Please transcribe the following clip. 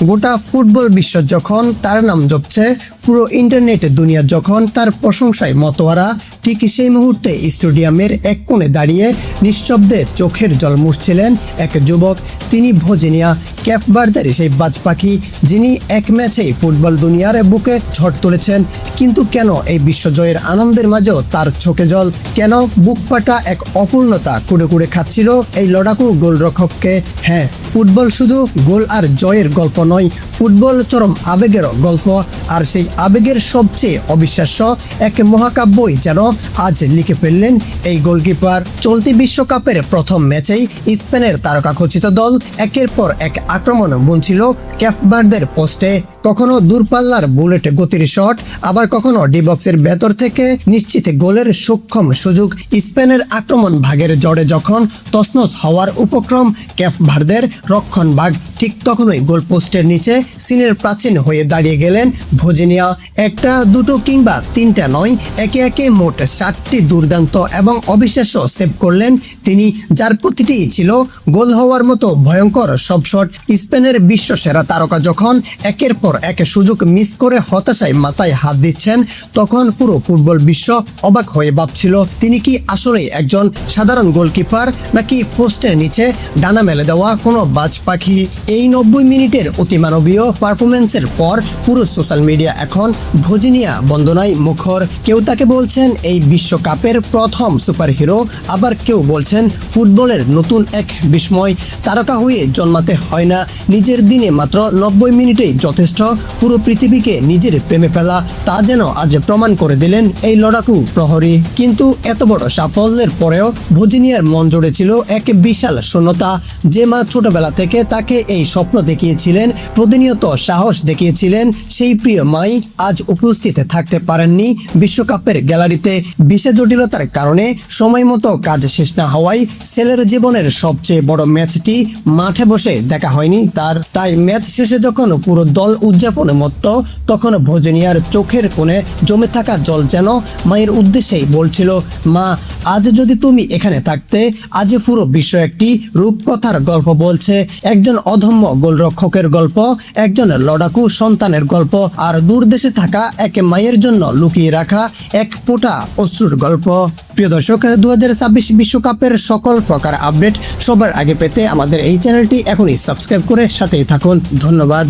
গোটা ফুটবল বিশ্ব যখন তার নাম জপছে, পুরো ইন্টারনেট দুনিয়া যখন তার প্রশংসায় মতোয়ারা, ঠিক সেই মুহূর্তে স্টেডিয়ামের এক কোণে দাঁড়িয়ে নিঃশব্দে চোখের জল মুছছিলেন এক যুবক। তিনি ভর্জিনিয়া ক্যাপ ভার্দের সেই বাজ পাখি, যিনি এক ম্যাচেই ফুটবল দুনিয়ার বুকে ঝড় তুলেছেন। কিন্তু কেন এই বিশ্বজয়ের আনন্দের মাঝেও তার চোখে জল? কেন বুক ফাটা এক অপূর্ণতা কুড়ে কুড়ে খাচ্ছিল এই লড়াকু গোলরক্ষককে? হ্যাঁ, ফুটবল শুধু গোল আর জয়ের গল্প নয়, ফুটবল চরম আবেগেরও গল্প। আর সেই আবেগের সবচেয়ে অবিশ্বাস্য এক মহাকাব্যই যেন আজ লিখে ফেললেন এই গোলকিপার। চলতি বিশ্বকাপের প্রথম ম্যাচেই স্পেনের তারকাখচিত দল একের পর এক আক্রমণ বুনছিল ক্যাপ ভার্দের পোস্টে। কখনো দূরপাল্লার বুলেট গতির শট, আবার কখনো ডি বক্সের ভেতর থেকে নিশ্চিত গোলের সক্ষম সুযোগ। স্পেনের আক্রমণ ভাগের জড়ে যখন তছনছ হওয়ার উপক্রম ক্যাপ ভার্দের রক্ষণ ভাগ, ঠিক তখনই গোল পোস্টের নিচে সিনের প্রাচীন হয়ে দাঁড়িয়ে গেলেন ভর্জিনিয়া। একটা, দুটো কিংবা তিনটা নয়, একে একে মোট 7টি দুর্দান্ত এবং অবিশ্বাস্য সেভ করলেন তিনি, যার প্রতিটি ছিল গোল হওয়ার মতো ভয়ঙ্কর সব শট। স্পেনের বিশ্বসেরা তারকা যখন একের পর এক সুযোগ মিস করে হতাশায় মাথায় হাত দিচ্ছেন, তখন পুরো ফুটবল বিশ্ব অবাক হয়ে ভাবছিল, তিনি কি আসলে একজন সাধারণ গোলকিপার, নাকি পোস্টের নিচে ডানা মেলে দেওয়া কোনো বাজ পাখি? এই 90 মিনিটের অতিমানবীয় পারফরমেন্সের পর পুরো সোশ্যাল মিডিয়া এখন ভর্জিনিয়া বন্দনায় মুখর। কেউ তাকে বলছেন এই বিশ্বকাপের প্রথম সুপারহিরো, আবার কেউ বলছেন ফুটবলের নতুন এক বিস্ময়। তারকা হয়ে জন্মাতে হয় না, নিজের দিনে মাত্র 90 মিনিটেই যথেষ্ট পুরো পৃথিবীকে নিজের প্রেমে ফেলা, তা যেন আজ প্রমাণ করে দিলেন এই লড়াকু প্রহরী। কিন্তু এত বড় সাফল্যের পরেও ভর্জিনিয়ার মন জুড়ে ছিল এক বিশাল শূন্যতা। যে মা ছোটবেলা থেকে তাকে এই স্বপ্ন দেখিয়েছিলেন, প্রতিনিয়ত সাহস দেখিয়েছিলেন, সেই প্রিয় মাই আজ উপস্থিত থাকতে পারেননি বিশ্বকাপের গ্যালারিতে। বিশেষ জটিলতার কারণে সময় মতো কাজ শেষ না হওয়ায় ছেলের জীবনের সবচেয়ে বড় ম্যাচটি মাঠে বসে দেখা হয়নি তার। তাই ম্যাচ শেষে যখন পুরো দল উদযাপনে মত্ত, তখন ভর্জিনিয়ার চোখের কোণে জমে থাকা জল যেন মায়ের উদ্দেশ্যেই বলছিল, মা, আজ যদি তুমি এখানে থাকতে, আজ পুরো বিশ্ব একটি রূপকথার গল্প বলছে। একজন অধম্য গোলরক্ষকের গল্প, একজন লড়াকু সন্তানের গল্প, আর দূর দেশে থাকা এক মায়ের জন্য লুকিয়ে রাখা এক ফোঁটা অশ্রুর গল্প। প্রিয় দর্শক, 2026 বিশ্বকাপের সকল প্রকার আপডেট সবার আগে পেতে আমাদের এই চ্যানেলটি এখনই সাবস্ক্রাইব করে সাথেই থাকুন। ধন্যবাদ।